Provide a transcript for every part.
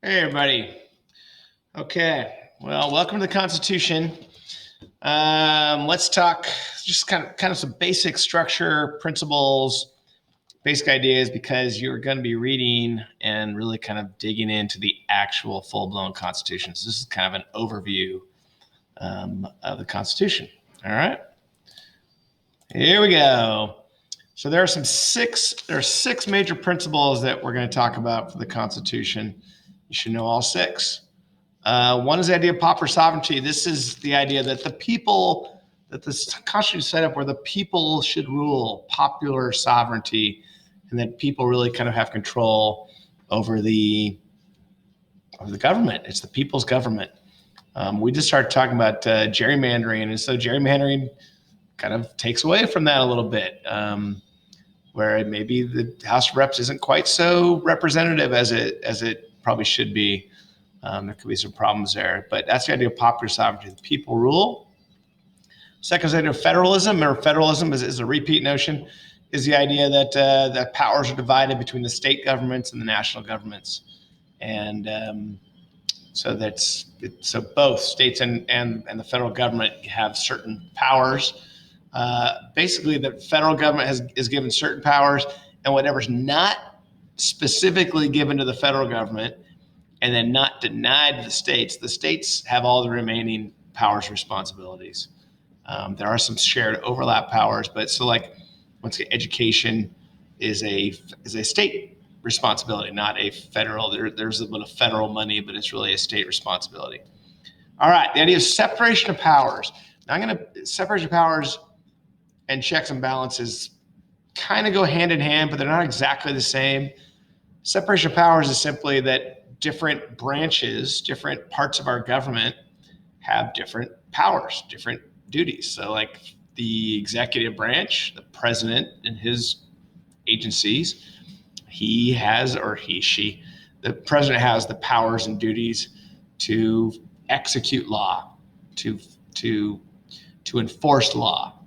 Hey, everybody. Okay. Well, welcome to the Constitution. Let's talk just kind of some basic structure, principles, basic ideas, because you're going to be reading and really kind of digging into the actual full-blown Constitution. So this is kind of an overview of the Constitution. All right. Here we go. So there are six major principles that we're going to talk about for the Constitution. You should know all six. One is the idea of popular sovereignty. This is the idea that the Constitution is set up where the people should rule, popular sovereignty, and that people really kind of have control over the government. It's the people's government. We just started talking about gerrymandering, and so gerrymandering kind of takes away from that a little bit, where maybe the House of Reps isn't quite so representative as it probably should be. There could be some problems there, but that's the idea of popular sovereignty. The people rule. Second is the idea of federalism, or federalism is a repeat notion, is the idea that that powers are divided between the state governments and the national governments. And so both states and the federal government have certain powers. Basically, the federal government is given certain powers, and whatever's not specifically given to the federal government and then not denied to the states have all the remaining powers and responsibilities. There are some shared overlap powers, but so like once again, education is a state responsibility, not a federal. There's a little bit of federal money, but it's really a state responsibility. All right, the idea of separation of powers. Now separation of powers and checks and balances kind of go hand in hand, but they're not exactly the same. Separation of powers is simply that different branches, different parts of our government have different powers, different duties. So like the executive branch, the president and his agencies, the president has the powers and duties to execute law, to enforce law,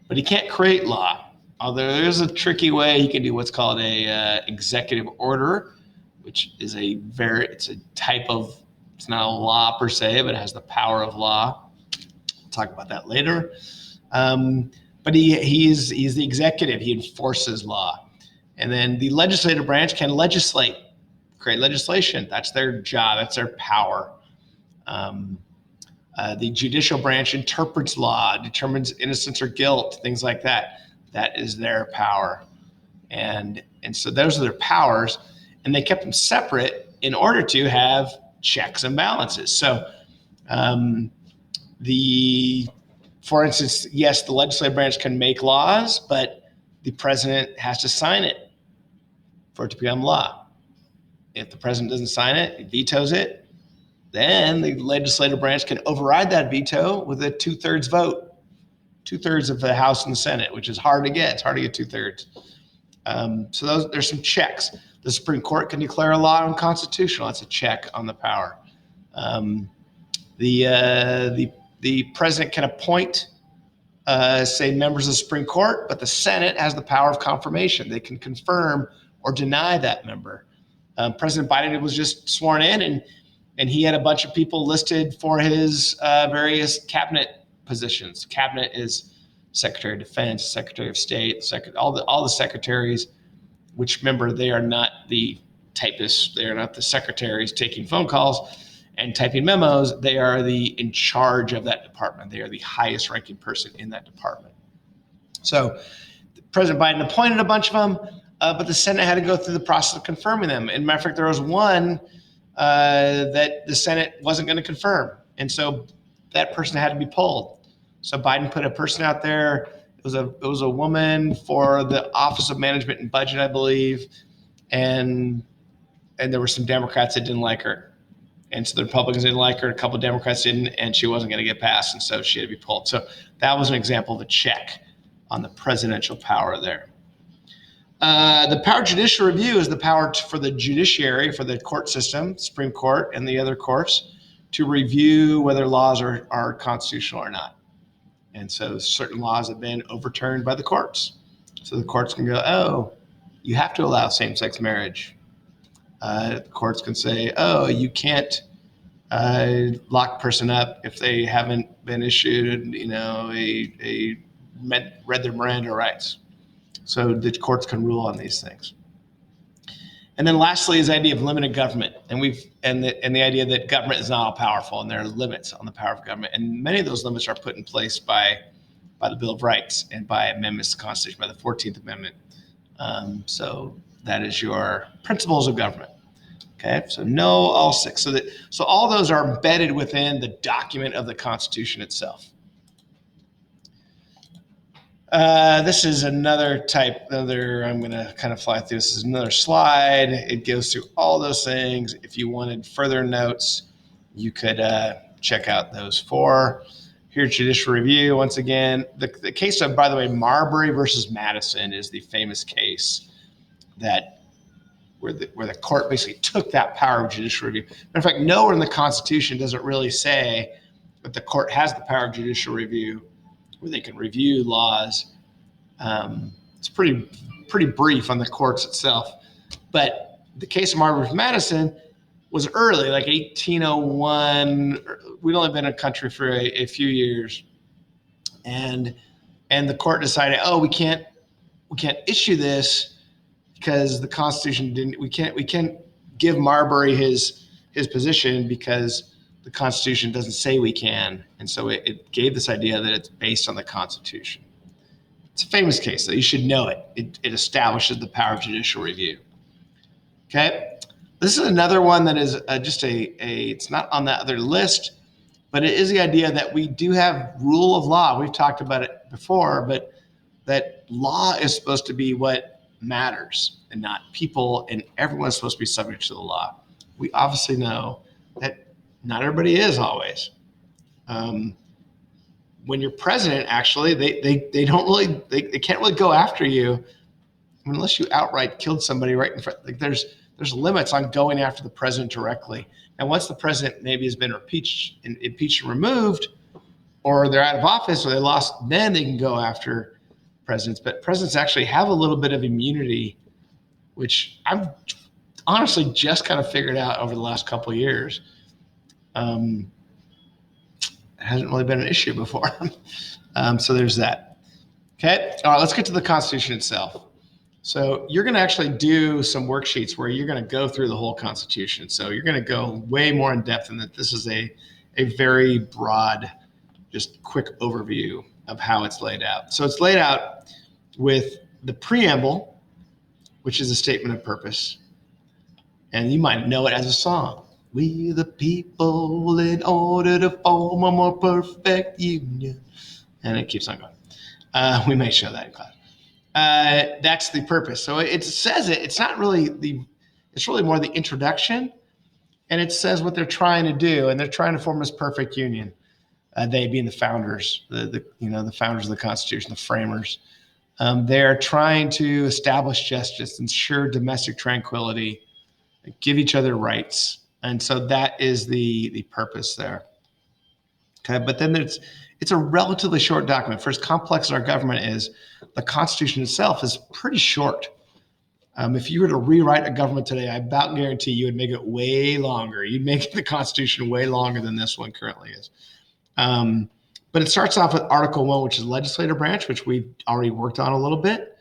but he can't create law. Although there's a tricky way he can do what's called a executive order, which is it's not a law per se, but it has the power of law. We'll talk about that later. But he's the executive. He enforces law. And then the legislative branch can create legislation. That's their job. That's their power. The judicial branch interprets law, determines innocence or guilt, things like that. That is their power. And so those are their powers. And they kept them separate in order to have checks and balances. So for instance, yes, the legislative branch can make laws, but the president has to sign it for it to become law. If the president doesn't sign it, he vetoes it, then the legislative branch can override that veto with a 2/3 vote, 2/3 of the House and the Senate, which is hard to get. It's hard to get 2/3. So there's some checks. The Supreme Court can declare a law unconstitutional. That's a check on the power. The president can appoint, say, members of the Supreme Court, but the Senate has the power of confirmation. They can confirm or deny that member. President Biden was just sworn in, and he had a bunch of people listed for his various cabinet positions. Cabinet is Secretary of Defense, Secretary of State, all the secretaries. Which, remember, they are not the typists. They are not the secretaries taking phone calls and typing memos. They are in charge of that department. They are the highest ranking person in that department. So President Biden appointed a bunch of them, but the Senate had to go through the process of confirming them. And matter of fact, there was one that the Senate wasn't going to confirm. And so that person had to be pulled. So Biden put a person out there. It was a woman for the Office of Management and Budget, I believe, and there were some Democrats that didn't like her, and so the Republicans didn't like her. A couple of Democrats didn't, and she wasn't going to get passed, and so she had to be pulled. So that was an example of a check on the presidential power there. The power of judicial review is the power for the judiciary, for the court system, Supreme Court, and the other courts to review whether laws are constitutional or not. And so certain laws have been overturned by the courts. So the courts can go, oh, you have to allow same-sex marriage. Courts can say, oh, you can't lock a person up if they haven't been issued, read their Miranda rights. So the courts can rule on these things. And then lastly is the idea of limited government. And the idea that government is not all powerful and there are limits on the power of government. And many of those limits are put in place by the Bill of Rights and by amendments to the Constitution, by the 14th Amendment. So that is your principles of government. Okay, so know all six. So all those are embedded within the document of the Constitution itself. This is another type. I'm going to kind of fly through. This is another slide. It goes through all those things. If you wanted further notes, you could check out those four. Here, judicial review. Once again, the case of, by the way, Marbury versus Madison is the famous case where the court basically took that power of judicial review. In fact, nowhere in the Constitution does it really say that the court has the power of judicial review, where they can review laws. It's pretty brief on the courts itself. But the case of Marbury versus Madison was early, like 1801. We'd only been a country for a few years, and the court decided, oh, we can't issue this because the Constitution didn't. We can't give Marbury his position because the Constitution doesn't say we can, and so it gave this idea that it's based on the Constitution. It's a famous case, so you should know it. It establishes the power of judicial review. Okay, this is another one that is it's not on that other list, but it is the idea that we do have rule of law. We've talked about it before, but that law is supposed to be what matters and not people, and everyone's supposed to be subject to the law. We obviously know that not everybody is always. When you're president, actually, they can't really go after you unless you outright killed somebody right in front. Like there's limits on going after the president directly. And once the president maybe has been impeached and removed, or they're out of office or they lost, then they can go after presidents. But presidents actually have a little bit of immunity, which I've honestly just kind of figured out over the last couple of years. It hasn't really been an issue before. So there's that. Okay. All right, let's get to the Constitution itself. So you're going to actually do some worksheets where you're going to go through the whole Constitution. So you're going to go way more in depth in that. This is a very broad, just quick overview of how it's laid out. So it's laid out with the preamble, which is a statement of purpose. And you might know it as a song. We the people in order to form a more perfect union. And it keeps on going. We may show that in class. That's the purpose. So it says it's not really it's really more the introduction, and it says what they're trying to do, and they're trying to form this perfect union. They being the founders, the founders of the Constitution, the framers. They're trying to establish justice, ensure domestic tranquility, give each other rights, and so that is the purpose there. Okay, but then it's a relatively short document. For as complex as our government is, the Constitution itself is pretty short. If you were to rewrite a government today, I about guarantee you would make it way longer. You'd make the Constitution way longer than this one currently is. But it starts off with Article 1, which is legislative branch, which we've already worked on a little bit.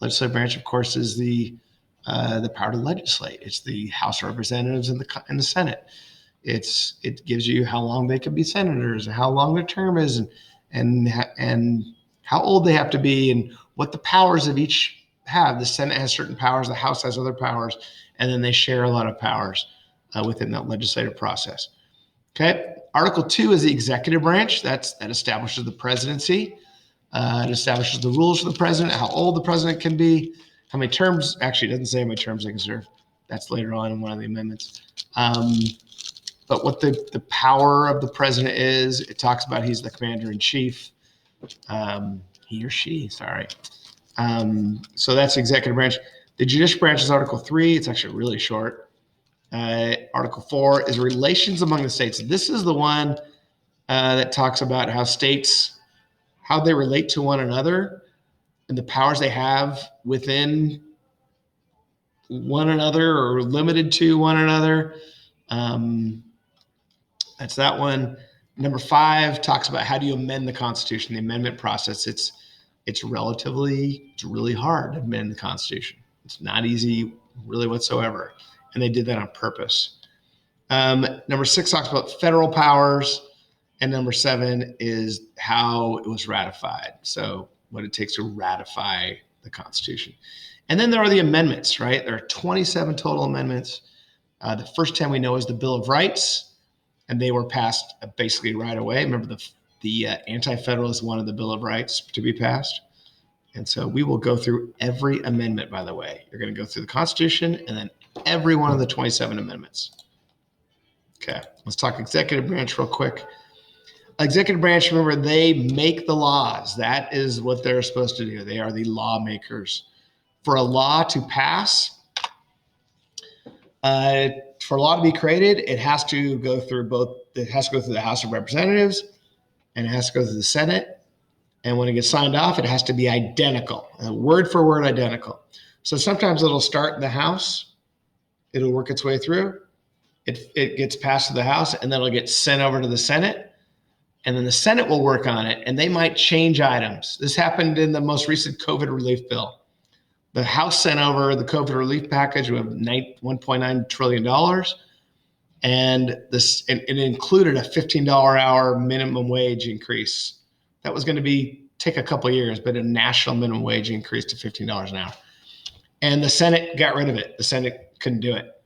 Legislative branch, of course, is the power to legislate. It's the House of Representatives and the Senate. It gives you how long they can be senators, and how long their term is, and how old they have to be, and what the powers of each have. The Senate has certain powers, the House has other powers, and then they share a lot of powers within that legislative process. Okay. Article 2 is the executive branch. That establishes the presidency. It establishes the rules for the president, how old the president can be, how many terms. Actually, it doesn't say how many terms they can serve. That's later on in one of the amendments. But what the power of the president is, it talks about he's the commander in chief. He or she, sorry. So that's executive branch. The judicial branch is Article 3. It's actually really short. Article 4 is relations among the states. This is the one that talks about how states, how they relate to one another and the powers they have within one another or limited to one another. That's that one. Number 5 talks about how do you amend the Constitution, the amendment process. It's really hard to amend the Constitution. It's not easy really whatsoever. And they did that on purpose. Number 6 talks about federal powers. And number 7 is how it was ratified. So what it takes to ratify the Constitution. And then there are the amendments, right? There are 27 total amendments. The first 10 we know is the Bill of Rights, and they were passed basically right away. Remember, the Anti-Federalist wanted the Bill of Rights to be passed. And so we will go through every amendment, by the way. You're going to go through the Constitution and then every one of the 27 amendments. Okay, let's talk executive branch real quick. Executive branch, remember, they make the laws. That is what they're supposed to do. They are the lawmakers. For a law to pass, for a law to be created, it has to go through the House of Representatives and it has to go through the Senate. And when it gets signed off, it has to be identical, word for word identical. So sometimes it'll start in the House, it'll work its way through, it gets passed to the House, and then it'll get sent over to the Senate. And then the Senate will work on it, and they might change items. This happened in the most recent COVID relief bill. The House sent over the COVID relief package with $1.9 trillion, and it included a $15 hour minimum wage increase. That was going to take a couple of years, but a national minimum wage increase to $15 an hour. And the Senate got rid of it. The Senate couldn't do it.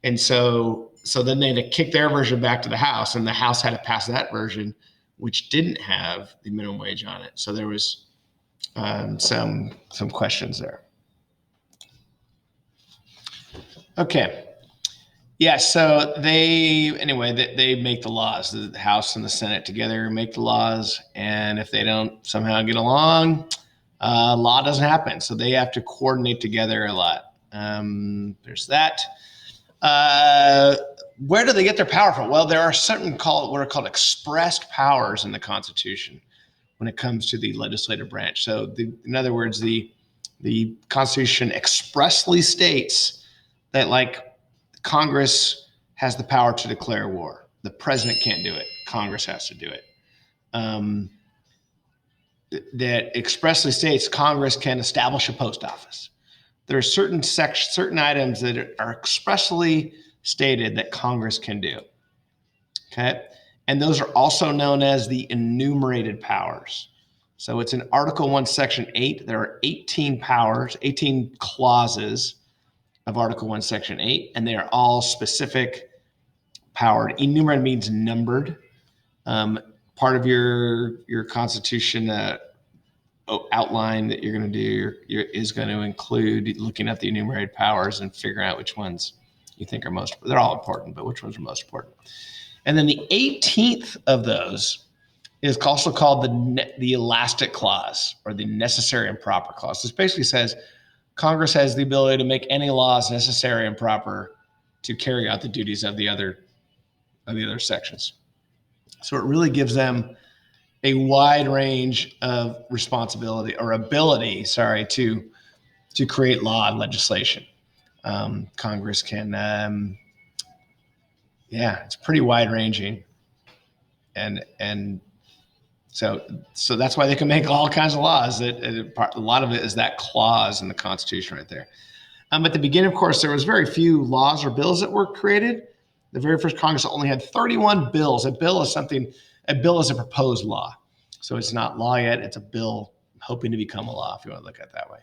And so then they had to kick their version back to the House, and the House had to pass that version, which didn't have the minimum wage on it. So there was some questions there. Okay. Yeah, so they make the laws. The House and the Senate together make the laws, and if they don't somehow get along, law doesn't happen. So they have to coordinate together a lot. There's that. Where do they get their power from? Well, there are certain what are called expressed powers in the Constitution when it comes to the legislative branch. So in other words, the Constitution expressly states that, like, Congress has the power to declare war. The president can't do it. Congress has to do it. That expressly states Congress can establish a post office. There are certain items that are expressly stated that Congress can do. Okay, and those are also known as the enumerated powers. So it's in Article 1, Section 8. There are 18 powers, 18 clauses of Article 1, Section 8, and they are all specific powered. Enumerated means numbered. Part of your Constitution outline that you're going to do is going to include looking at the enumerated powers and figuring out which ones you think are most. They're all important, but which ones are most important. And then the 18th of those is also called the elastic clause, or the necessary and proper clause. This basically says Congress has the ability to make any laws necessary and proper to carry out the duties of the other sections. So it really gives them a wide range of responsibility or ability, to create law and legislation. Congress can, it's pretty wide ranging, and so that's why they can make all kinds of laws. A lot of it is that clause in the Constitution right there. At the beginning, of course, there was very few laws or bills that were created. The very first Congress only had 31 bills. A bill is a proposed law. So it's not law yet. It's a bill hoping to become a law, if you want to look at it that way.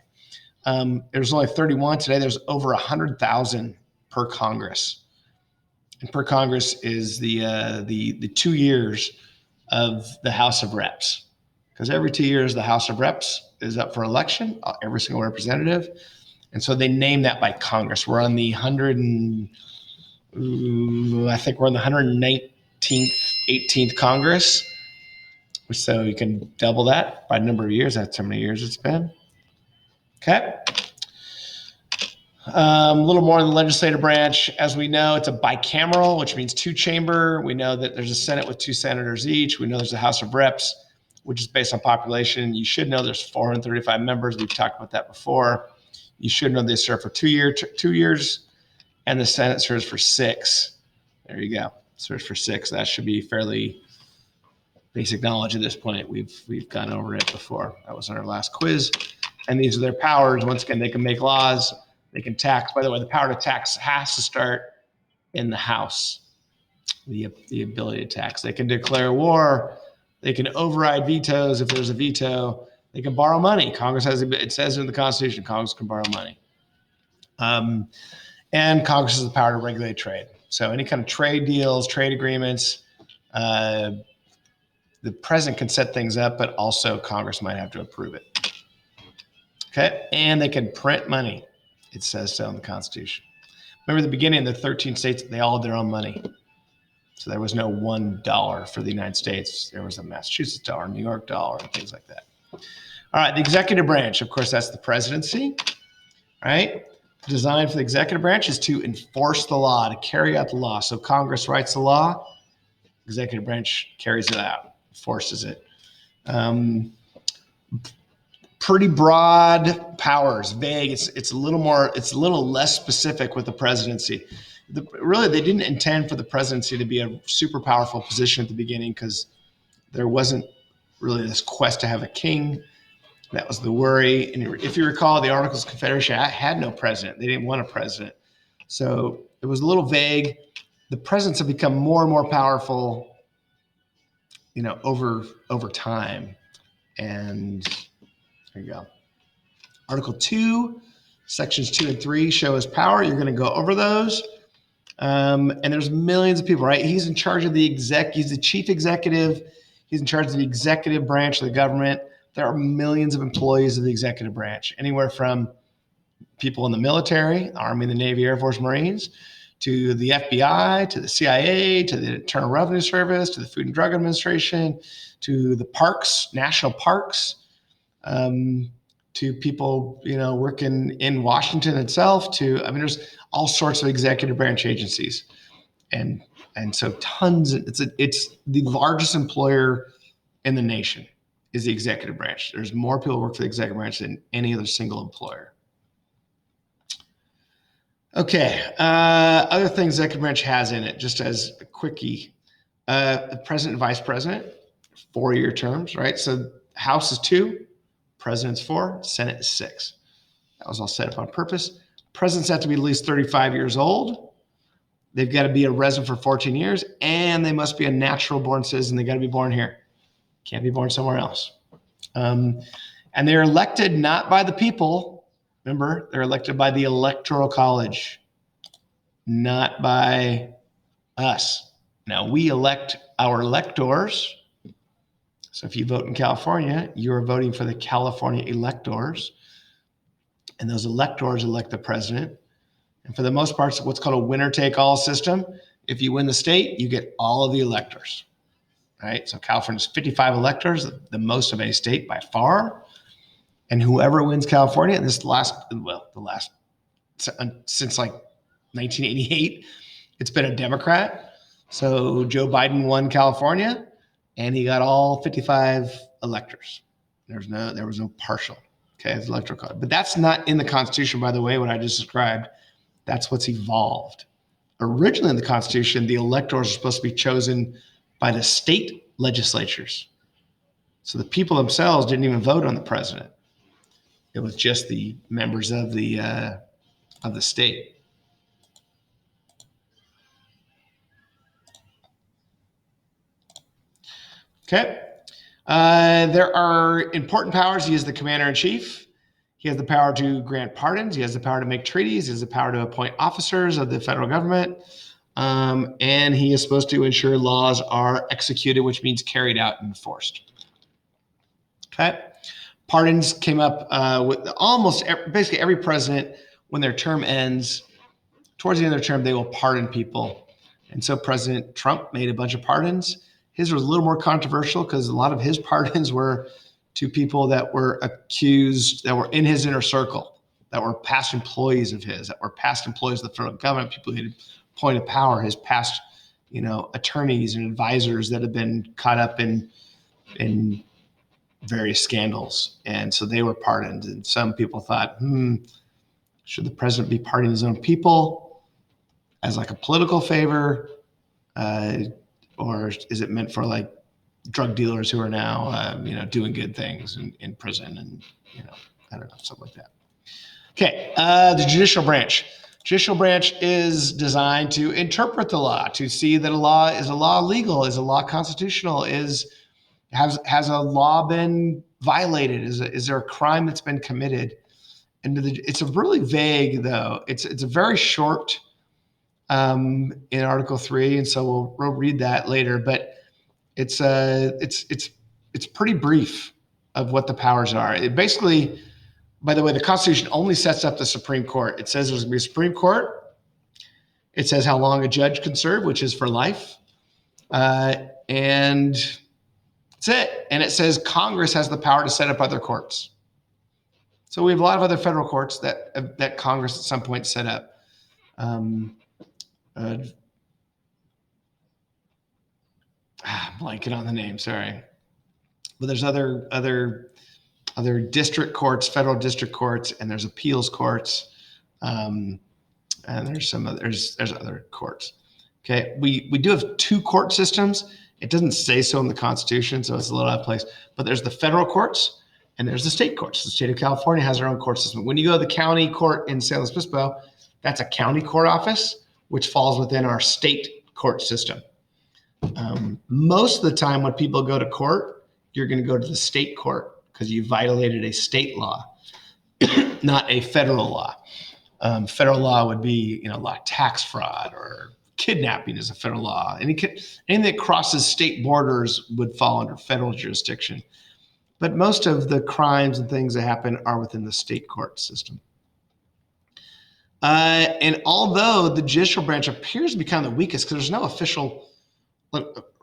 There's only 31. Today there's over 100,000 per Congress. And per Congress is the 2 years of the House of Reps. Because every 2 years the House of Reps is up for election, every single representative. And so they name that by Congress. We're on the 119th, 18th Congress. So you can double that by number of years. That's how many years it's been. Okay. A little more on the legislative branch. As we know, it's a bicameral, which means two-chamber. We know that there's a Senate with 2 senators each. We know there's a House of Reps, which is based on population. You should know there's 435 members. We've talked about that before. You should know they serve for 2 years, and the Senate serves for 6. There you go. Serves for 6. That should be fairly basic knowledge at this point. We've gone over it before. That was on our last quiz. And these are their powers. Once again, they can make laws, they can tax. By the way, the power to tax has to start in the House. The ability to tax. They can declare war. They can override vetoes if there's a veto. They can borrow money. Congress has, it says in the Constitution, Congress can borrow money. And Congress has the power to regulate trade. So any kind of trade deals, trade agreements, the president can set things up, but also Congress might have to approve it. Okay, and they can print money. It says so in the Constitution. Remember the beginning, the 13 states, they all had their own money. So there was no $1 for the United States. There was a Massachusetts dollar, New York dollar, and things like that. All right, the executive branch, of course, that's the presidency, right? Designed for the executive branch is to enforce the law, to carry out the law. So Congress writes the law, executive branch carries it out, enforces it. Pretty broad powers, vague. It's a little less specific with the presidency. Really, they didn't intend for the presidency to be a super powerful position at the beginning because there wasn't really this quest to have a king. That was the worry. And if you recall, the Articles of Confederation had no president. They didn't want a president. So it was a little vague. The presidents have become more and more powerful, over time. And there you go. Article 2, sections 2 and 3 show his power. You're going to go over those. And there's millions of people, right? He's in charge of he's the chief executive. He's in charge of the executive branch of the government. There are millions of employees of the executive branch, anywhere from people in the military, Army, the Navy, Air Force, Marines, to the FBI, to the CIA, to the Internal Revenue Service, to the Food and Drug Administration, to the parks, national parks, to people, working in Washington itself, there's all sorts of executive branch agencies. And so tons, it's the largest employer in the nation is the executive branch. There's more people who work for the executive branch than any other single employer. Okay, other things the executive branch has in it, just as a quickie. The president and vice president, 4-year terms, right? So House is 2, president's 4, Senate is 6. That was all set up on purpose. Presidents have to be at least 35 years old. They've got to be a resident for 14 years, and they must be a natural born citizen. They got to be born here. Can't be born somewhere else. And they're elected not by the people. Remember, they're elected by the Electoral College, not by us. Now, we elect our electors. So if you vote in California, you're voting for the California electors. And those electors elect the president. And for the most part, it's what's called a winner-take-all system. If you win the state, you get all of the electors. Right? So California's 55 electors, the most of any state by far. And whoever wins California, since like 1988, it's been a Democrat. So Joe Biden won California, and he got all 55 electors. There was no partial. Okay, it's electoral college. But that's not in the Constitution, by the way, what I just described. That's what's evolved. Originally in the Constitution, the electors are supposed to be chosen by the state legislatures. So the people themselves didn't even vote on the president. It was just the members of the state. Okay. There are important powers. He is the commander-in-chief. He has the power to grant pardons. He has the power to make treaties. He has the power to appoint officers of the federal government. And he is supposed to ensure laws are executed, which means carried out and enforced. Okay. Pardons came up with basically every president, when their term ends, towards the end of their term, they will pardon people. And so President Trump made a bunch of pardons. His was a little more controversial because a lot of his pardons were to people that were accused, that were in his inner circle, that were past employees of his, that were past employees of the federal government, people who had point of power, his past, attorneys and advisors that have been caught up in various scandals. And so they were pardoned. And some people thought, Should the president be pardoning his own people as like a political favor? Or is it meant for like drug dealers who are now, doing good things in prison and, I don't know, something like that. Okay, the judicial branch. Judicial branch is designed to interpret the law, to see that a law legal, is a law constitutional, has a law been violated, is there a crime that's been committed? And it's a really vague though. It's a very short in Article 3, and so we'll read that later. But it's pretty brief of what the powers are. It basically, by the way, the Constitution only sets up the Supreme Court. It says there's going to be a Supreme Court. It says how long a judge can serve, which is for life. And that's it. And it says Congress has the power to set up other courts. So we have a lot of other federal courts that Congress at some point set up. I'm blanking on the name, sorry. But there's other district courts, federal district courts, and there's appeals courts, and there's other courts. Okay, we do have two court systems. It doesn't say so in the Constitution, so it's a little out of place. But there's the federal courts and there's the state courts. The state of California has their own court system. When you go to the county court in San Luis Obispo, that's a county court office, which falls within our state court system. Most of the time when people go to court, you're going to go to the state court because you violated a state law, not a federal law. Federal law would be, like tax fraud, or kidnapping is a federal law. Anything that crosses state borders would fall under federal jurisdiction. But most of the crimes and things that happen are within the state court system. And although the judicial branch appears to be kind of the weakest because there's no official,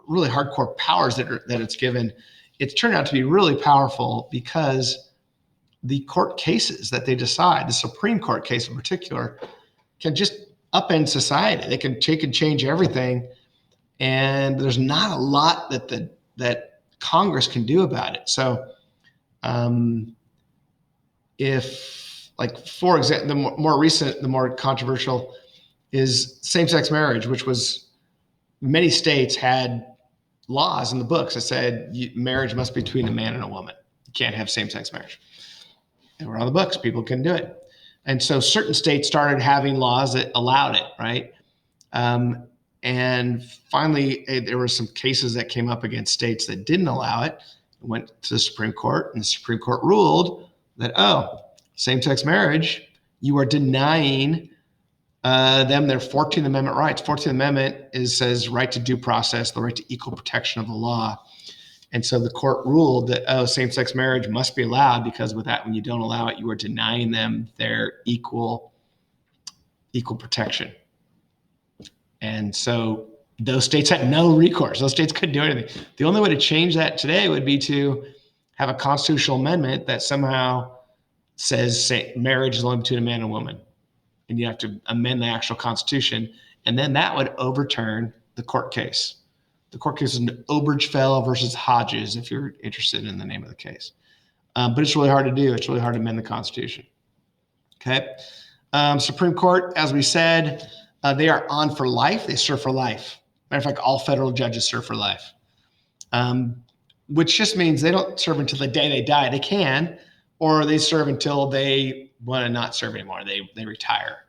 really hardcore powers that it's given, it's turned out to be really powerful because the court cases that they decide, the Supreme Court case in particular, can just upend society. They can take and change everything, and there's not a lot that Congress can do about it. So, if, like, for example, the more recent, the more controversial is same-sex marriage, which was, many states had laws in the books that said marriage must be between a man and a woman. You can't have same-sex marriage. They were on the books. People couldn't do it. And so certain states started having laws that allowed it, right? And finally, there were some cases that came up against states that didn't allow it. It went to the Supreme Court, and the Supreme Court ruled that, same-sex marriage, you are denying them their 14th Amendment rights. 14th Amendment says right to due process, the right to equal protection of the law. And so the court ruled that, same-sex marriage must be allowed, because with that, when you don't allow it, you are denying them their equal protection. And so those states had no recourse. Those states couldn't do anything. The only way to change that today would be to have a constitutional amendment that somehow says marriage is only between a man and a woman. And you have to amend the actual Constitution. And then that would overturn the court case. The court case is Obergefell versus Hodges, if you're interested in the name of the case. But it's really hard to do. It's really hard to amend the Constitution. Okay. Supreme Court, as we said, they are on for life. They serve for life. Matter of fact, all federal judges serve for life, which just means they don't serve until the day they die. They can, or they serve until they want to not serve anymore. They retire.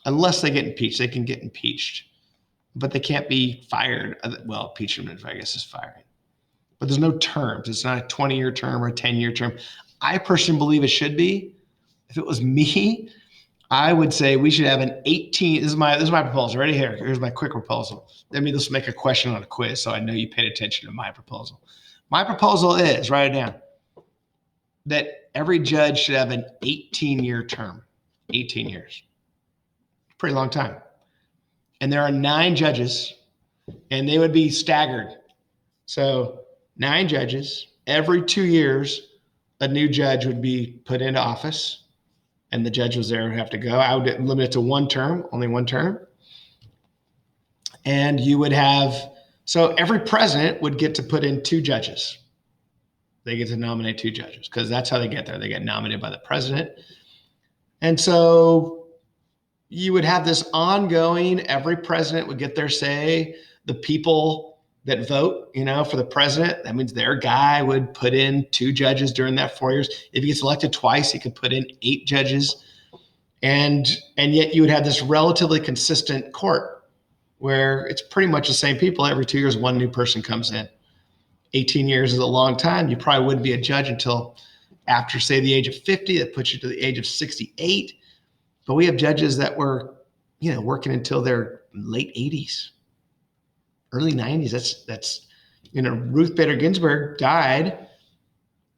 Unless they get impeached. They can get impeached, but they can't be fired. Well, impeachment, I guess, is firing. But there's no terms. It's not a 20-year term or a 10-year term. I personally believe it should be. If it was me, I would say we should have an 18. This is my proposal. Ready? Here's my quick proposal. Let me just make a question on a quiz so I know you paid attention to my proposal. My proposal is, write it down, that every judge should have an 18-year term. 18 years. Pretty long time. And there are 9 judges, and they would be staggered. So 9 judges, every 2 years, a new judge would be put into office, and the judge was there would have to go. I would limit it to 1 term, only 1 term. And you would have, so every president would get to put in 2 judges. They get to nominate 2 judges because that's how they get there. They get nominated by the president. And so you would have this ongoing, every president would get their say. The people that vote, for the president, that means their guy would put in 2 judges during that 4 years. If he gets elected twice, he could put in 8 judges. And yet you would have this relatively consistent court where it's pretty much the same people. Every 2 years, one new person comes in. 18 years is a long time. You probably wouldn't be a judge until after, say, the age of 50. That puts you to the age of 68. But we have judges that were, working until their late 80s, early 90s. That's Ruth Bader Ginsburg died,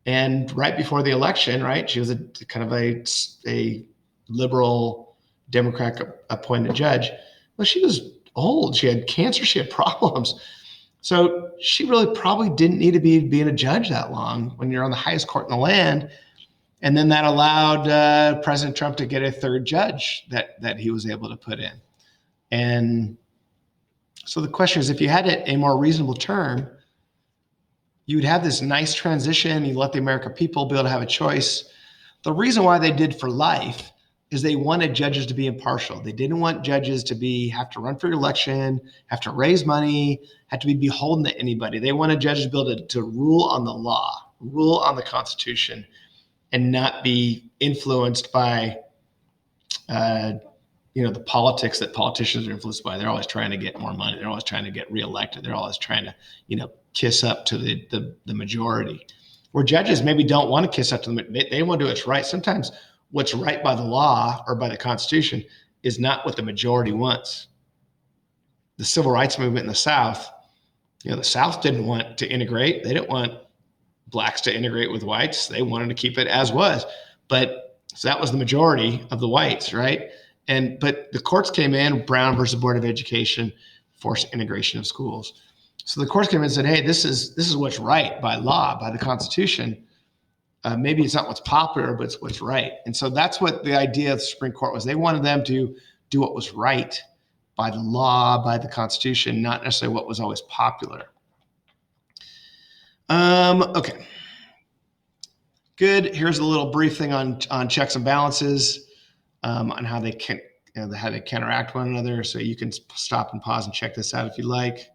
and right before the election, right, she was a kind of a liberal Democrat appointed judge. Well, she was old. She had cancer. She had problems. So she really probably didn't need to be being a judge that long when you're on the highest court in the land. And then that allowed President Trump to get a 3rd judge that he was able to put in. And so the question is, if you had a more reasonable term, you would have this nice transition. You let the American people be able to have a choice. The reason why they did for life is they wanted judges to be impartial. They didn't want judges to have to run for election, have to raise money, have to be beholden to anybody. They wanted judges to be able to rule on the law, rule on the Constitution, and not be influenced by, the politics that politicians are influenced by. They're always trying to get more money. They're always trying to get reelected. They're always trying to, kiss up to the majority. Where judges maybe don't want to kiss up to them. They want to do what's right. Sometimes what's right by the law or by the Constitution is not what the majority wants. The civil rights movement in the South, the South didn't want to integrate. They didn't want blacks to integrate with whites. They wanted to keep it as was. So that was the majority of the whites, right? But the courts came in, Brown versus Board of Education, forced integration of schools. So the courts came in and said, hey, this is what's right by law, by the Constitution. Maybe it's not what's popular, but it's what's right. And so that's what the idea of the Supreme Court was. They wanted them to do what was right by the law, by the Constitution, not necessarily what was always popular. Okay. Good. Here's a little brief thing on checks and balances, on how they can, how they counteract one another. So you can stop and pause and check this out if you like.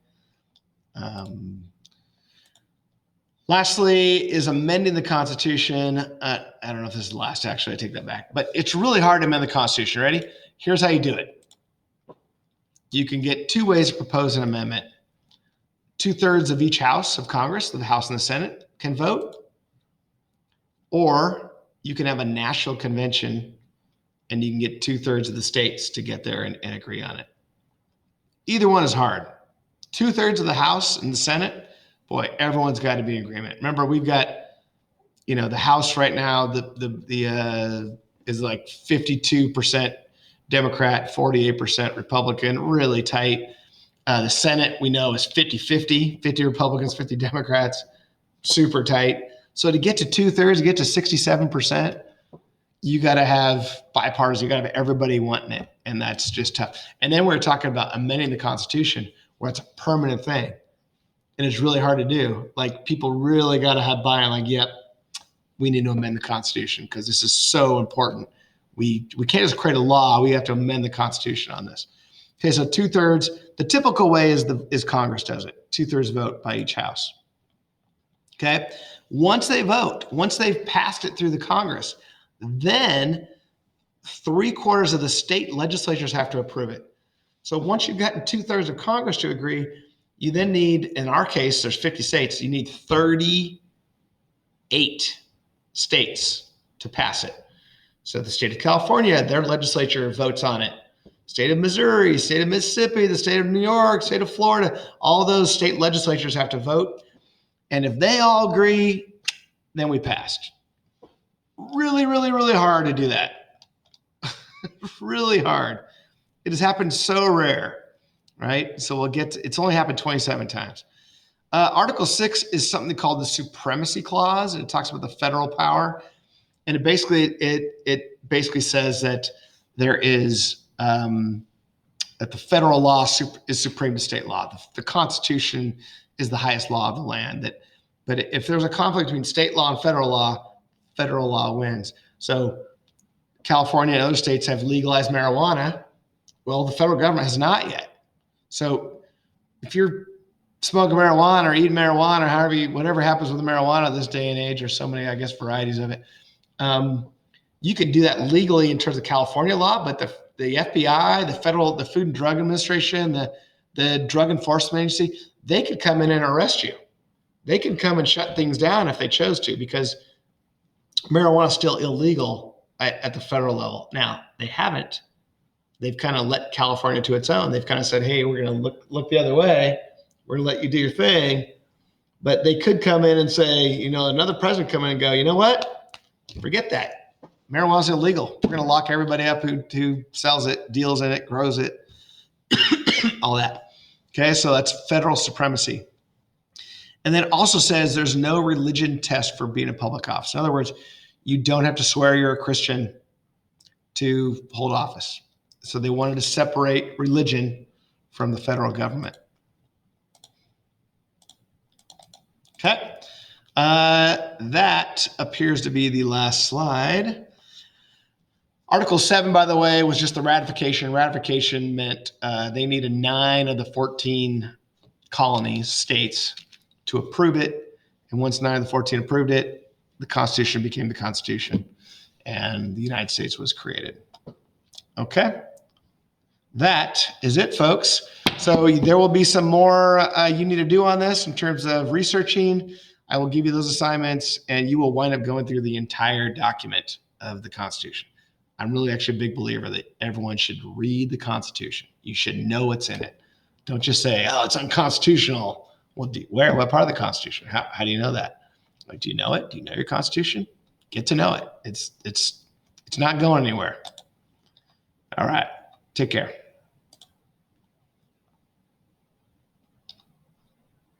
Lastly is amending the Constitution. I don't know if this is the last, actually, I take that back, but it's really hard to amend the Constitution. Ready? Here's how you do it. You can get 2 ways to propose an amendment. 2/3 of each house of Congress, the House and the Senate, can vote. Or you can have a national convention and you can get 2/3 of the states to get there and agree on it. Either one is hard. 2/3 of the House and the Senate, boy, everyone's got to be in agreement. Remember, we've got, the House right now, is like 52% Democrat, 48% Republican, really tight. The Senate, we know, is 50-50, 50 Republicans, 50 Democrats, super tight. So to get to 2/3, to get to 67%, you got to have bipartisan, you got to have everybody wanting it. And that's just tough. And then we're talking about amending the Constitution where it's a permanent thing. And it's really hard to do. Like, people really got to have buy-in, like, yep, we need to amend the Constitution because this is so important. We can't just create a law. We have to amend the Constitution on this. Okay, so 2/3. The typical way is Congress does it. 2/3 vote by each house. Okay, once they vote, once they've passed it through the Congress, then 3/4 of the state legislatures have to approve it. So once you've gotten 2/3 of Congress to agree, you then need, in our case, there's 50 states, you need 38 states to pass it. So the state of California, their legislature votes on it. State of Missouri, state of Mississippi, the state of New York, state of Florida, all those state legislatures have to vote. And if they all agree, then we passed. Really, really, really hard to do that. Really hard. It has happened so rare, right? So it's only happened 27 times. Article 6 is something called the Supremacy Clause. And it talks about the federal power. And it basically says that there is, that the federal law is supreme to state law. The Constitution is the highest law of the land. But if there's a conflict between state law and federal law wins. So California and other states have legalized marijuana. Well, the federal government has not yet. So if you're smoking marijuana or eating marijuana or whatever happens with marijuana this day and age, or so many, I guess, varieties of it, you could do that legally in terms of California law, but the FBI, the Food and Drug Administration, the Drug Enforcement Agency, they could come in and arrest you. They can come and shut things down if they chose to, because marijuana is still illegal at the federal level. Now, they haven't. They've kind of let California to its own. They've kind of said, hey, we're going to look the other way. We're going to let you do your thing. But they could come in and say, another president come in and go, you know what? Forget that. Marijuana's illegal. We're going to lock everybody up who sells it, deals in it, grows it, all that. Okay, so that's federal supremacy. And then it also says there's no religion test for being a public office. In other words, you don't have to swear you're a Christian to hold office. So they wanted to separate religion from the federal government. Okay. That appears to be the last slide. Article 7, by the way, was just the ratification. Ratification meant they needed 9 of the 14 colonies, states, to approve it. And once 9 of the 14 approved it, the Constitution became the Constitution, and the United States was created. Okay. That is it, folks. So there will be some more you need to do on this in terms of researching. I will give you those assignments, and you will wind up going through the entire document of the Constitution. I'm really actually a big believer that everyone should read the Constitution. You should know what's in it. Don't just say, oh, it's unconstitutional. Well, what part of the Constitution? How do you know that? Like, do you know it? Do you know your Constitution? Get to know it. It's not going anywhere. All right. Take care.